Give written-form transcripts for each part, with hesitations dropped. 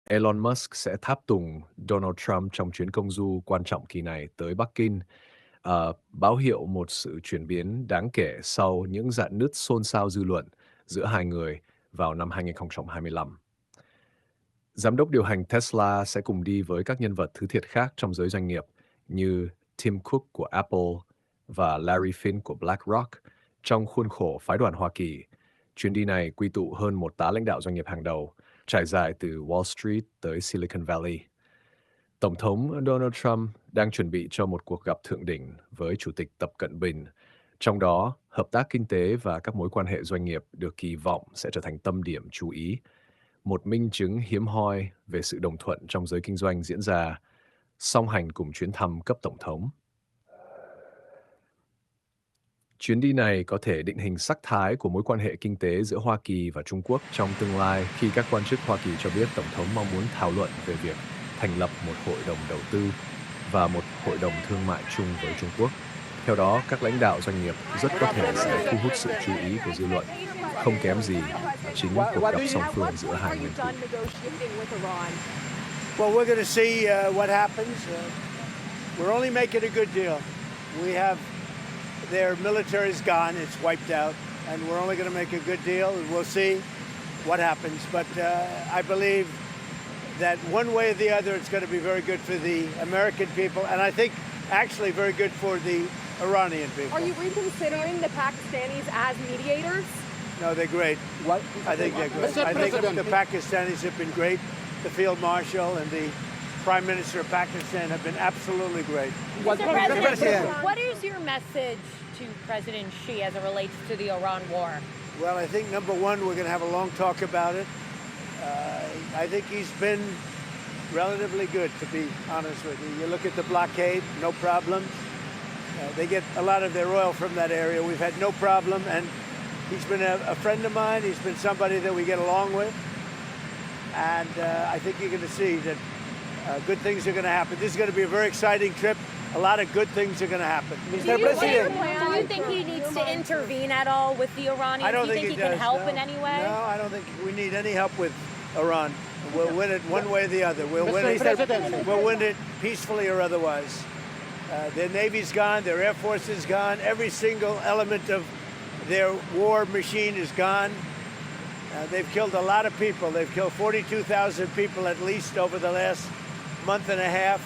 Elon Musk sẽ tháp tùng Donald Trump trong chuyến công du quan trọng kỳ này tới Bắc Kinh, báo hiệu một sự chuyển biến đáng kể sau những rạn nứt xôn xao dư luận giữa hai người vào năm 2025. Giám đốc điều hành Tesla sẽ cùng đi với các nhân vật thứ thiệt khác trong giới doanh nghiệp như Tim Cook của Apple và Larry Fink của BlackRock trong khuôn khổ phái đoàn Hoa Kỳ. Chuyến đi này quy tụ hơn một tá lãnh đạo doanh nghiệp hàng đầu, trải dài từ Wall Street tới Silicon Valley. Tổng thống Donald Trump đang chuẩn bị cho một cuộc gặp thượng đỉnh với Chủ tịch Tập Cận Bình. Trong đó, hợp tác kinh tế và các mối quan hệ doanh nghiệp được kỳ vọng sẽ trở thành tâm điểm chú ý, một minh chứng hiếm hoi về sự đồng thuận trong giới kinh doanh diễn ra song hành cùng chuyến thăm cấp tổng thống. Chuyến đi này có thể định hình sắc thái của mối quan hệ kinh tế giữa Hoa Kỳ và Trung Quốc trong tương lai khi các quan chức Hoa Kỳ cho biết Tổng thống mong muốn thảo luận về việc thành lập một hội đồng đầu tư và một hội đồng thương mại chung với Trung Quốc. Theo đó, các lãnh đạo doanh nghiệp rất có thể sẽ thu hút sự chú ý của dư luận, không kém gì chính cuộc gặp song phương giữa hai nguyên thủ. Well, we're going to see what happens. We're only making a good deal. We have their military is gone; it's wiped out, and we're only going to make a good deal, and we'll see what happens. But I believe that one way or the other, it's going to be very good for the American people, and I think actually very good for the Iranian people. Are you reconsidering the Pakistanis as mediators? No, they're great. What? I think they're great. I think the Pakistanis have been great. The Field Marshal and the Prime Minister of Pakistan have been absolutely great. Mr. President, what is your message to President Xi as it relates to the Iran war? Well, I think number one, we're going to have a long talk about it. I think he's been relatively good, to be honest with you. You look at the blockade, no problems. They get a lot of their oil from that area. We've had no problem, and he's been a friend of mine. He's been somebody that we get along with. And I think you're going to see that good things are going to happen. This is going to be a very exciting trip. A lot of good things are going to happen. Mr. President, do you think he needs to intervene at all with the Iranians? I don't do you think think he he can does, help no. in any way? No, I don't think we need any help with Iran. We'll win it one way or the other. We'll win it peacefully or otherwise. Their Navy's gone. Their Air Force is gone. Every single element of their war machine is gone. They've killed a lot of people. They've killed 42,000 people at least over the last month and a half.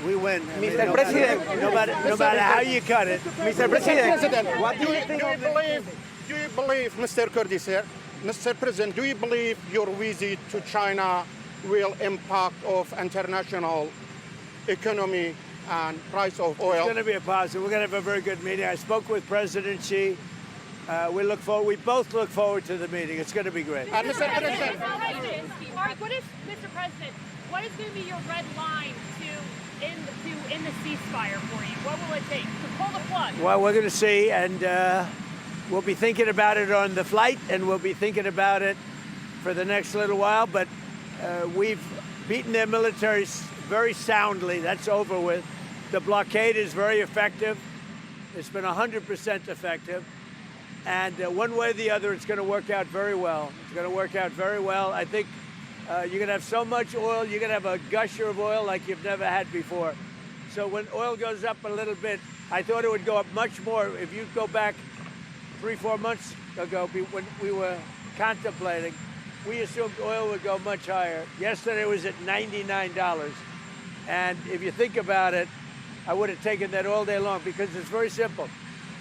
We win. Mr. President, no matter how you cut it. Mr. President, what do you think? Do you believe, Mr. Curtis here, Mr. President, do you believe your visit to China will impact of international economy and price of oil? It's going to be a positive. We're going to have a very good meeting. I spoke with President Xi. We both look forward to the meeting. It's going to be great. Mr. President, Mr. President, what is going to be your red line to end the ceasefire for you? What will it take to pull the plug? Well, we're going to see, and we'll be thinking about it on the flight, and we'll be thinking about it for the next little while. But we've beaten their militaries very soundly. That's over with. The blockade is very effective. It's been 100% effective. And one way or the other, it's going to work out very well. It's going to work out very well. I think you're going to have so much oil, you're going to have a gusher of oil like you've never had before. So when oil goes up a little bit, I thought it would go up much more. If you go back 3-4 months ago, when we were contemplating, we assumed oil would go much higher. Yesterday it was at $99. And if you think about it, I would have taken that all day long because it's very simple.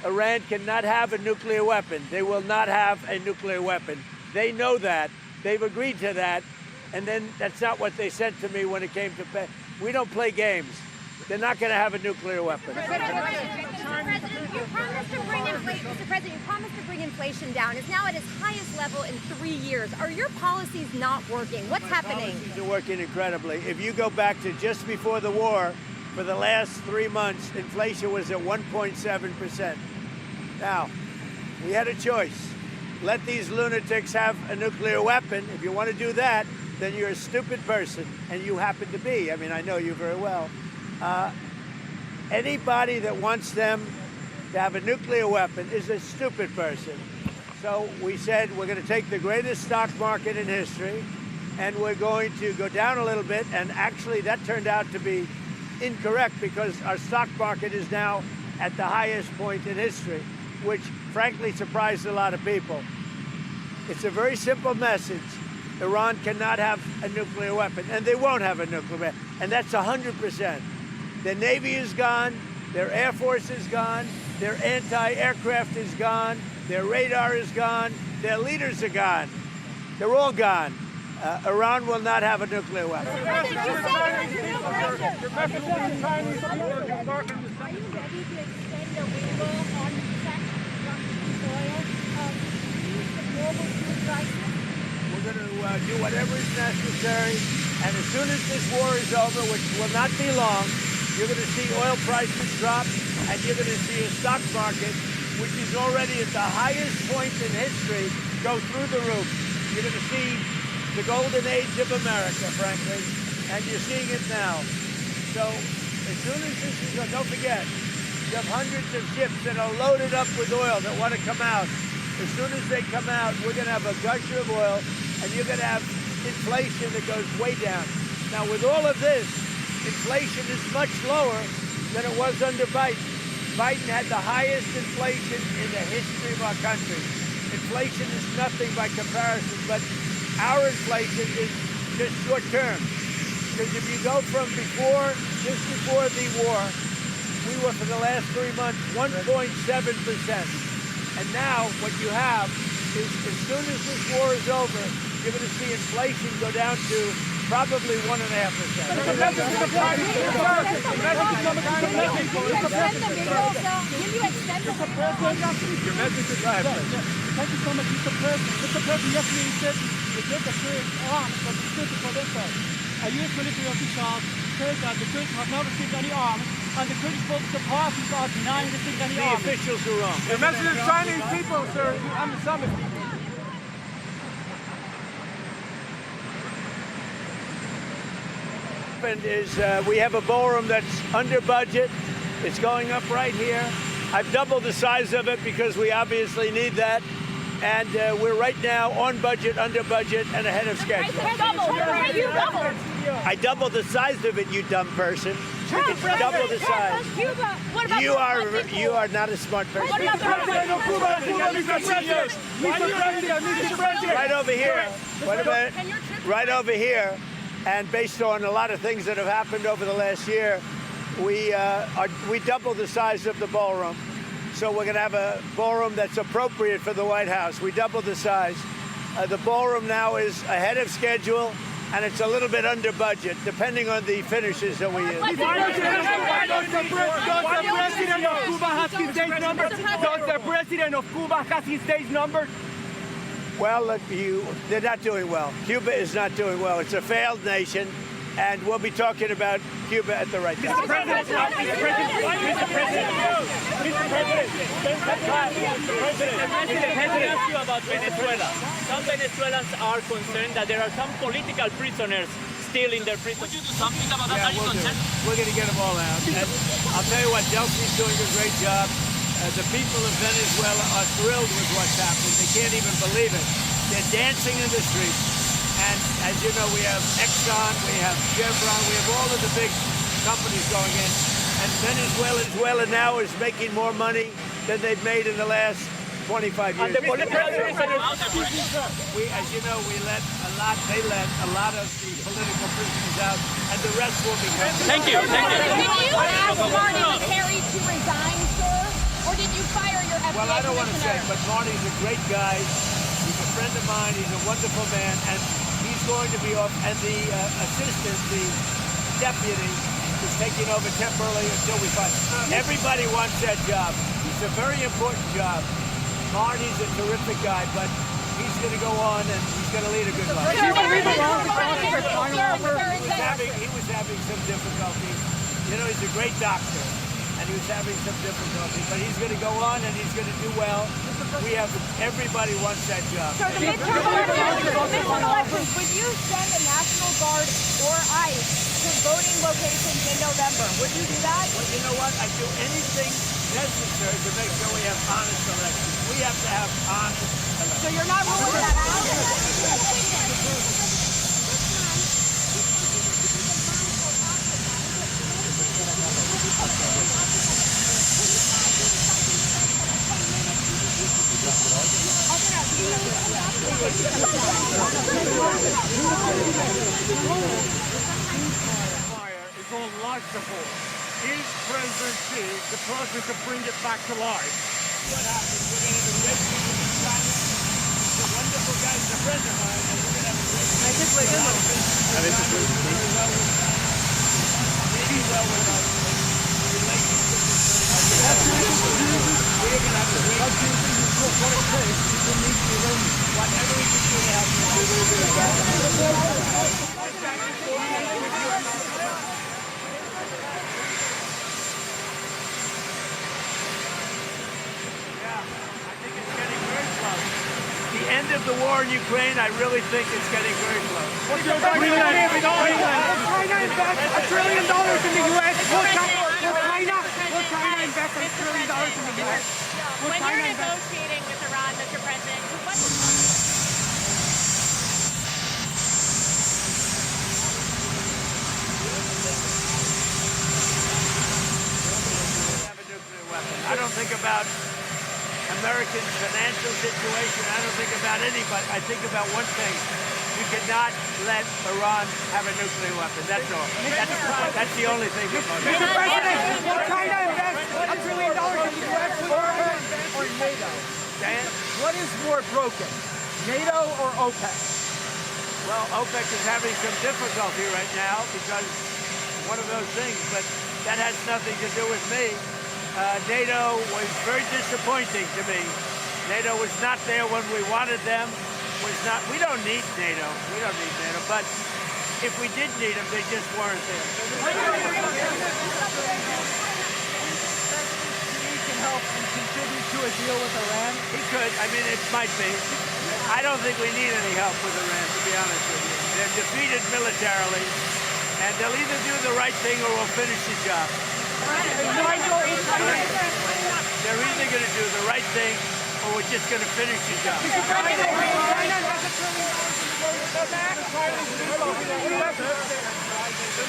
Iran cannot have a nuclear weapon. They will not have a nuclear weapon. They know that. They've agreed to that. And then that's not what they said to me when it came to pay. We don't play games. They're not going to have a nuclear weapon. Mr. President, you promised to bring inflation down. It's now at its highest level in 3 years. Are your policies not working? What's happening? Policies are working incredibly. If you go back to just before the war, for the last 3 months, inflation was at 1.7%. Now, we had a choice. Let these lunatics have a nuclear weapon. If you want to do that, then you're a stupid person, and you happen to be. I mean, I know you very well. Anybody that wants them to have a nuclear weapon is a stupid person. So we said we're going to take the greatest stock market in history, and we're going to go down a little bit. And actually, that turned out to be incorrect because our stock market is now at the highest point in history, which frankly surprised a lot of people. It's a very simple message. Iran cannot have a nuclear weapon, and they won't have a nuclear weapon. And that's 100%. Their Navy is gone, their Air Force is gone, their anti-aircraft is gone, their radar is gone, their leaders are gone. They're all gone. Iran will not have a nuclear weapon. Are you ready to extend the waiver on sanctions Russian oil to use the global food crisis? We're going to do whatever is necessary, and as soon as this war is over, which will not be long, you're going to see oil prices drop, and you're going to see a stock market, which is already at the highest point in history, go through the roof. You're going to see the golden age of America, frankly, and you're seeing it now. So as soon as this is done, don't forget, you have hundreds of ships that are loaded up with oil that want to come out. As soon as they come out, we're going to have a gusher of oil, and you're going to have inflation that goes way down. Now, with all of this, inflation is much lower than it was under Biden. Biden had the highest inflation in the history of our country. Inflation is nothing by comparison, but our inflation is just short term. Because if you go from just before the war, we were for the last 3 months 1.7%. And now what you have is as soon as this war is over, you're going to see inflation go down to probably 1.5%. Will you extend the Your message is right. Thank you so much, Mr. President. Mr. President, yesterday you said the Turkish arms from the Turkish Kurdistan. A U.S. military official said that the Turks have not received any arms, and the Kurdish political parties are denying receiving any The arms. officials are wrong. The message of Chinese people, sir, on the summit. Is we have a ballroom that's under budget. It's going up right here. I've doubled the size of it because we obviously need that. And we're right now on budget, under budget, and ahead of schedule. I doubled the size of it, you dumb person. It's double the size. You are not a smart person. Right over here. Wait a minute. Right over here. And based on a lot of things that have happened over the last year, we doubled the size of the ballroom. So we're going to have a ballroom that's appropriate for the White House. We doubled the size. The ballroom now is ahead of schedule, and it's a little bit under budget, depending on the finishes that we use. Does the president of Cuba have his days numbered? Does the president of Cuba have his days numbered? Well, they're not doing well. Cuba is not doing well. It's a failed nation, and we'll be talking about Cuba at the right time. Mr. President, let me ask you about Venezuela. Some Venezuelans are concerned that there are some political prisoners still in their prison. Would you do something about that? Are you concerned? We're going to get them all out. And I'll tell you what, Delphi's doing a great job. The people of Venezuela are thrilled with what's happening. They can't even believe it. They're dancing in the streets. And as you know, we have Exxon, we have Chevron, we have all of the big companies going in. And Venezuela now is making more money than they've made in the last 25 years. As you know, they let a lot of the political prisoners out, and the rest will be coming. Thank you. Did you ask Marty McCary to resign, sir? Or did you fire your FDA Well, I don't want to say, commissioner? but Marty's a great guy. He's a friend of mine. He's a wonderful man, and he's going to be off. And the assistant, the deputy, is taking over temporarily until we find. Everybody wants that job. It's a very important job. Marty's a terrific guy, but he's going to go on and he's going to lead a good life. He was having some difficulty. You know, he's a great doctor, and he was having some difficulty, but he's going to go on and he's going to do well. Everybody wants that job. So the midterm elections, would you send the National Guard or ICE to voting locations in November? Would you do that? Well, you know what? I'd do anything necessary to make sure we have honest elections. We have to have honest So you're not ruling that out? Fire is on life support. Is President Xi the person to bring it back to life? What happens? We're going to have a great meeting in China. The wonderful guys, a friend of mine, and we're going to have a great meeting. I think we're going to maybe well with us. Relationship is we're going to have a great meeting. Whatever we can do to help the end of the war in Ukraine, I really think it's getting very close. What's your Greenland? China invest $1 trillion in the U.S. Will China invest $1 trillion in the U.S.? When you're negotiating with Iran, Mr. President, what... I don't think about American financial situation. I don't think about anybody. I think about one thing. You cannot let Iran have a nuclear weapon. That's all. That's the only thing. Mr. President, will China invest $1 trillion in the U.S. or NATO? Dan? What is more broken, NATO or OPEC? Well, OPEC is having some difficulty right now because one of those things, but that has nothing to do with me. NATO was very disappointing to me. NATO was not there when we wanted them. We don't need NATO. We don't need NATO. But if we did need them, they just weren't there. He can help and contribute to a deal with Iran? He could. I mean, it might be. I don't think we need any help with Iran, to be honest with you. They're defeated militarily, and they'll either do the right thing or we'll finish the job. They're either going to do the right thing or we're just going to finish the job. The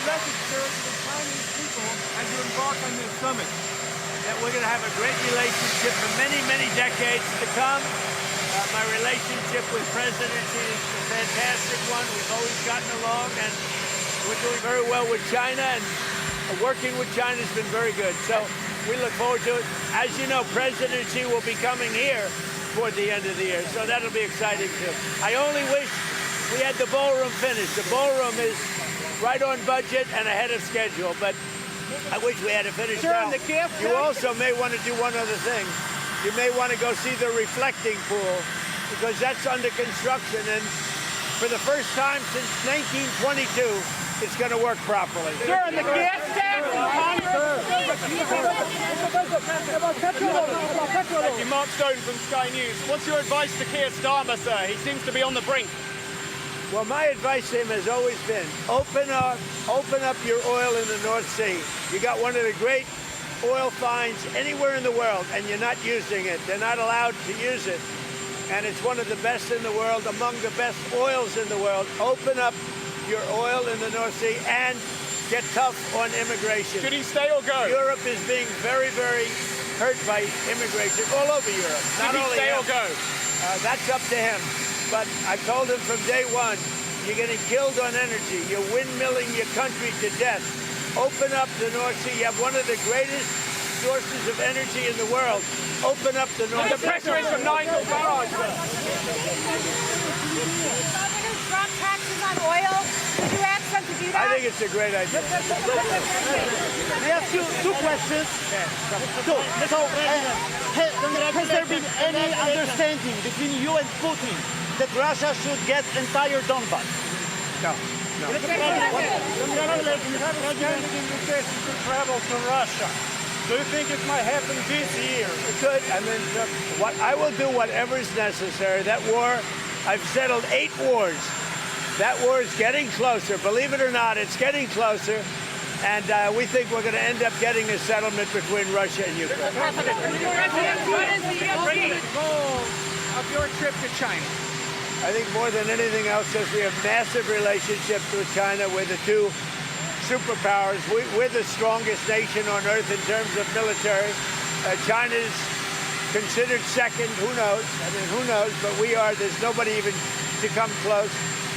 message, sir, to the Chinese people as you embark on this summit. That we're going to have a great relationship for many, many decades to come. My relationship with President Xi is a fantastic one. We've always gotten along, and we're doing very well with China, and working with China has been very good. So we look forward to it. As you know, President Xi will be coming here toward the end of the year, so that'll be exciting too. I only wish we had the ballroom finished. The ballroom is right on budget and ahead of schedule, but I wish we had it finished now. You also may want to do one other thing. You may want to go see the reflecting pool, because that's under construction, and for the first time since 1922, it's going to work properly. Sir, and the gas tax in Congress? Thank you, Mark Stone from Sky News. What's your advice to Keir Starmer, sir? He seems to be on the brink. Well, my advice to him has always been, open up your oil in the North Sea. You got one of the great oil finds anywhere in the world, and you're not using it. They're not allowed to use it. And it's one of the best in the world, among the best oils in the world. Open up your oil in the North Sea and get tough on immigration. Should he stay or go? Europe is being very, very hurt by immigration all over Europe. Should he stay or go? That's up to him. But I told him from day one, you're getting killed on energy. You're windmilling your country to death. Open up the North Sea. You have one of the greatest sources of energy in the world. Open up the North Sea. The pressure is from Nigel Farage, sir. Governor Trump taxes on oil. Would you ask them to do that? I think it's a great idea. May I ask you two questions? Has there been any understanding between you and Putin that Russia should get entire Donbass? No. You have an invitation to travel to Russia. Do you think it might happen this year? It could. I mean, I will do whatever is necessary. That war, I've settled 8 wars. That war is getting closer. Believe it or not, it's getting closer. And we think we're going to end up getting a settlement between Russia and Ukraine. What is the ultimate goal of your trip to China? I think more than anything else, is we have massive relationships with China. We're the two superpowers. We're the strongest nation on earth in terms of military. China's considered second. Who knows? I mean, who knows? But we are. There's nobody even to come close.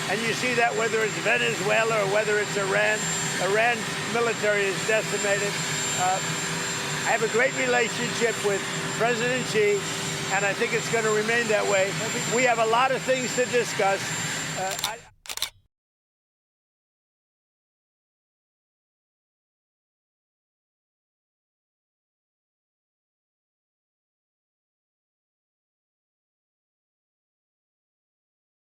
And you see that whether it's Venezuela or whether it's Iran. Iran's military is decimated. I have a great relationship with President Xi, and I think it's going to remain that way. We have a lot of things to discuss.